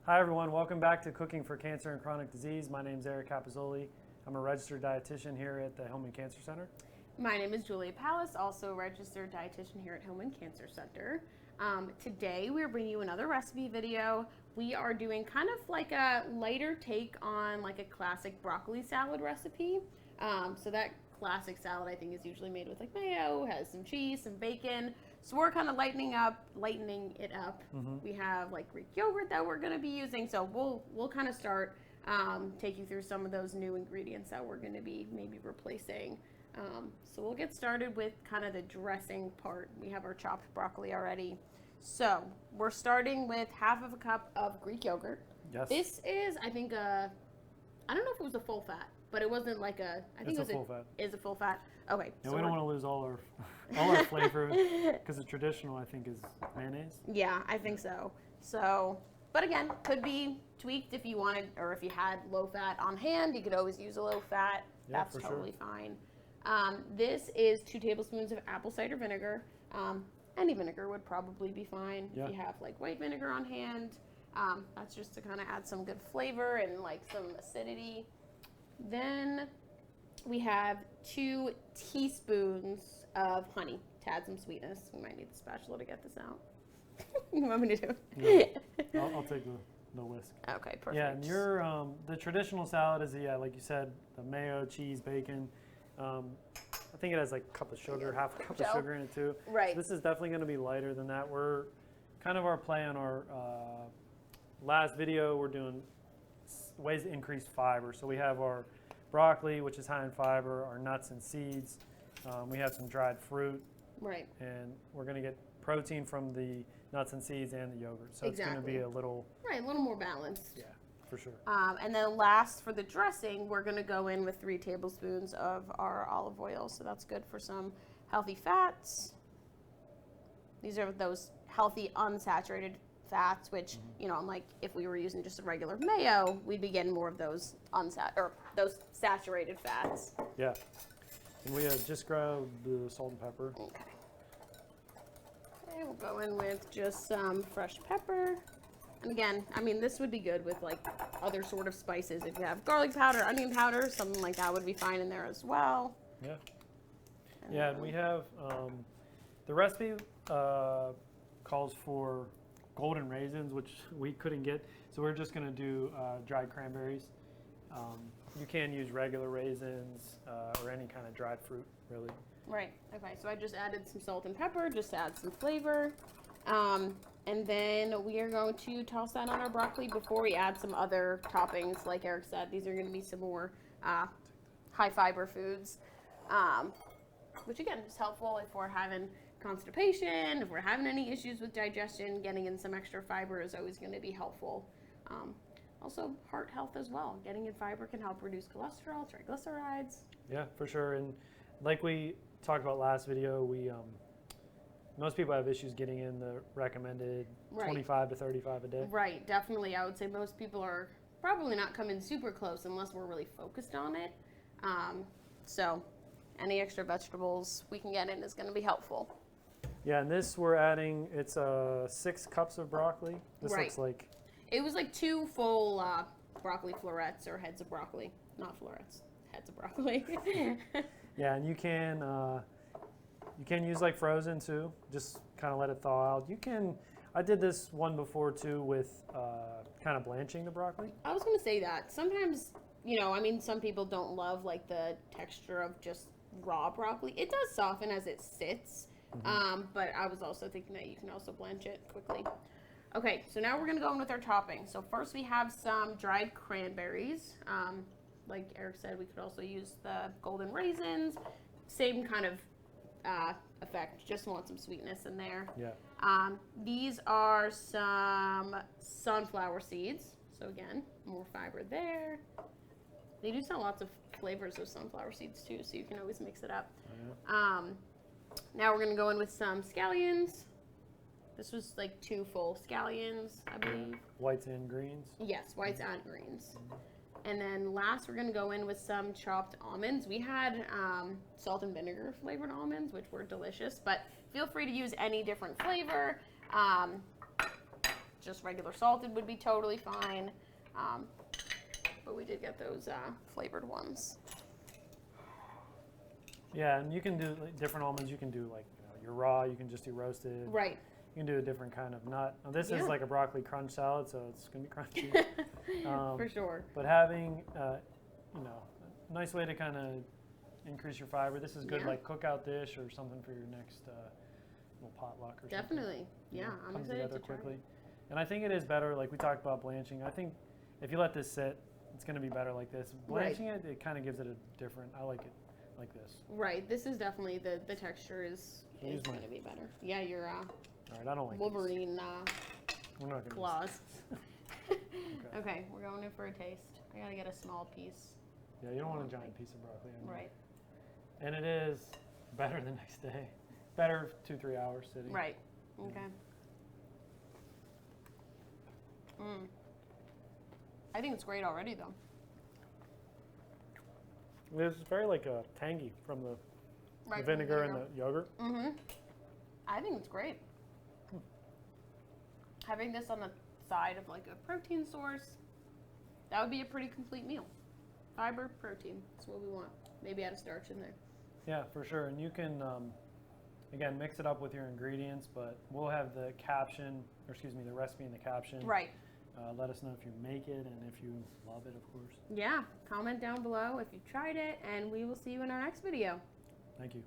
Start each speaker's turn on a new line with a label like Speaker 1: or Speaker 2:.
Speaker 1: Hi everyone, welcome back to Cooking for Cancer and Chronic Disease. My name is Eric Capizzoli. I'm a registered dietitian here at the Hillman Cancer Center.
Speaker 2: My name is Julia Pallas, also a registered dietitian here at Hillman Cancer Center. Today we're bringing you another recipe video. We are doing kind of like a lighter take on like a classic broccoli salad recipe. So that classic salad I think is usually made with like mayo, has some cheese, some bacon. So we're kind of lightening it up.
Speaker 1: Mm-hmm.
Speaker 2: We have like Greek yogurt that we're going to be using. So we'll kind of start take you through some of those new ingredients that we're going to be maybe replacing. So we'll get started with kind of the dressing part. We have our chopped broccoli already. So we're starting with half of a cup of Greek yogurt.
Speaker 1: Yes.
Speaker 2: This is, I think, I don't know if it was a full fat, but it wasn't like a, I think
Speaker 1: It's
Speaker 2: it was
Speaker 1: a full fat.
Speaker 2: Is a full fat. Okay.
Speaker 1: Yeah,
Speaker 2: so
Speaker 1: we don't want to lose all our flavor because the traditional I think is mayonnaise.
Speaker 2: Yeah, I think so. So, but again, could be tweaked if you wanted, or if you had low fat on hand, you could always use a low fat.
Speaker 1: Yeah,
Speaker 2: That's
Speaker 1: for
Speaker 2: totally
Speaker 1: sure.
Speaker 2: fine. This is 2 tablespoons of apple cider vinegar. Any vinegar would probably be fine.
Speaker 1: Yeah.
Speaker 2: If you have like white vinegar on hand, that's just to kind of add some good flavor and like some acidity. Then we have 2 teaspoons of honey to add some sweetness. We might need the spatula to get this out. You want me to do it?
Speaker 1: Yeah. I'll take the whisk.
Speaker 2: Okay, perfect.
Speaker 1: Yeah, and your the traditional salad is like you said, the mayo, cheese, bacon. I think it has like a cup of sugar, half a cup of sugar in it too.
Speaker 2: Right.
Speaker 1: So this is definitely going to be lighter than that. We're kind of our play on our last video. We're doing ways to increase fiber. So we have our broccoli, which is high in fiber, our nuts and seeds. We have some dried fruit.
Speaker 2: Right.
Speaker 1: And we're going to get protein from the nuts and seeds and the yogurt. So it's going to be a little...
Speaker 2: Right, a little more balanced.
Speaker 1: Yeah, for sure.
Speaker 2: And then last for the dressing, we're going to go in with 3 tablespoons of our olive oil. So that's good for some healthy fats. These are those healthy unsaturated fats, which, you know, like if we were using just a regular mayo, we'd be getting more of those those saturated fats.
Speaker 1: Yeah. And we have just grabbed the salt and pepper.
Speaker 2: Okay. Okay, we'll go in with just some fresh pepper. And again, I mean, this would be good with like other sort of spices. If you have garlic powder, onion powder, something like that would be fine in there as well.
Speaker 1: Yeah. Yeah, and we have the recipe calls for golden raisins, which we couldn't get. So we're just going to do dried cranberries. You can use regular raisins or any kind of dried fruit, really.
Speaker 2: Right. Okay. So I just added some salt and pepper just to add some flavor. And then we are going to toss that on our broccoli before we add some other toppings. Like Eric said, these are going to be some more high fiber foods, which again is helpful if we're having constipation, if we're having any issues with digestion. Getting in some extra fiber is always going to be helpful. Also, heart health as well. Getting in fiber can help reduce cholesterol, triglycerides.
Speaker 1: Yeah, for sure. And like we talked about last video, we most people have issues getting in the recommended 25 to 35 a day.
Speaker 2: Right, definitely. I would say most people are probably not coming super close unless we're really focused on it. So any extra vegetables we can get in is going to be helpful.
Speaker 1: Yeah, and this we're adding, it's 6 cups of broccoli. This looks like...
Speaker 2: It was like 2 full broccoli florets or heads of broccoli. Not florets, heads of broccoli.
Speaker 1: Yeah, and you can use like frozen too. Just kind of let it thaw out. You can, I did this one before too with kind of blanching the broccoli.
Speaker 2: I was going to say that. Sometimes, you know, I mean, some people don't love like the texture of just raw broccoli. It does soften as it sits, but I was also thinking that you can also blanch it quickly. Okay, so now we're going to go in with our topping. So first we have some dried cranberries. Like Eric said, we could also use the golden raisins. Same kind of effect, just want some sweetness in there.
Speaker 1: Yeah.
Speaker 2: These are some sunflower seeds. So again, more fiber there. They do sell lots of flavors of sunflower seeds too, so you can always mix it up.
Speaker 1: Yeah.
Speaker 2: Now we're going to go in with some scallions. This was like 2 full scallions, I believe.
Speaker 1: Whites and greens.
Speaker 2: Yes, whites and greens. And then last, we're going to go in with some chopped almonds. We had salt and vinegar flavored almonds, which were delicious, but feel free to use any different flavor. just regular salted would be totally fine. But we did get those flavored ones.
Speaker 1: Yeah, and you can do like, different almonds. You can do like your raw. You can just do roasted.
Speaker 2: Right.
Speaker 1: You can do a different kind of nut. Now, this
Speaker 2: Yeah.
Speaker 1: is like a broccoli crunch salad, so it's gonna be crunchy.
Speaker 2: For sure.
Speaker 1: But having a nice way to kind of increase your fiber. This is good
Speaker 2: Yeah.
Speaker 1: like cookout dish or something for your next little potluck or something.
Speaker 2: Definitely. Yeah, I'm
Speaker 1: comes
Speaker 2: excited
Speaker 1: together
Speaker 2: to try
Speaker 1: quickly.
Speaker 2: it.
Speaker 1: And I think it is better. Like we talked about blanching. I think if you let this sit, it's gonna be better like this. Blanching it kind of gives it a different. I like it like this.
Speaker 2: Right. This is definitely the texture is
Speaker 1: Use
Speaker 2: going to be better. Yeah, your
Speaker 1: All right, I don't like
Speaker 2: Wolverine
Speaker 1: We're not gonna
Speaker 2: claws.
Speaker 1: Okay.
Speaker 2: Okay, we're going in for a taste. I gotta get a small piece.
Speaker 1: Yeah, you don't want a giant piece of broccoli. I mean.
Speaker 2: Right.
Speaker 1: And it is better the next day. Better 2-3 hours sitting.
Speaker 2: Right. Okay. I think it's great already, though.
Speaker 1: It's very like tangy from the
Speaker 2: Right.
Speaker 1: vinegar and the yogurt.
Speaker 2: I think it's great. Having this on the side of like a protein source, that would be a pretty complete meal. Fiber, protein, that's what we want. Maybe add a starch in there.
Speaker 1: Yeah, for sure. And you can, again, mix it up with your ingredients, but we'll have the caption, or excuse me, the recipe in the caption.
Speaker 2: Right.
Speaker 1: Let us know if you make it and if you love it, of course.
Speaker 2: Yeah, comment down below if you tried it, and we will see you in our next video.
Speaker 1: Thank you.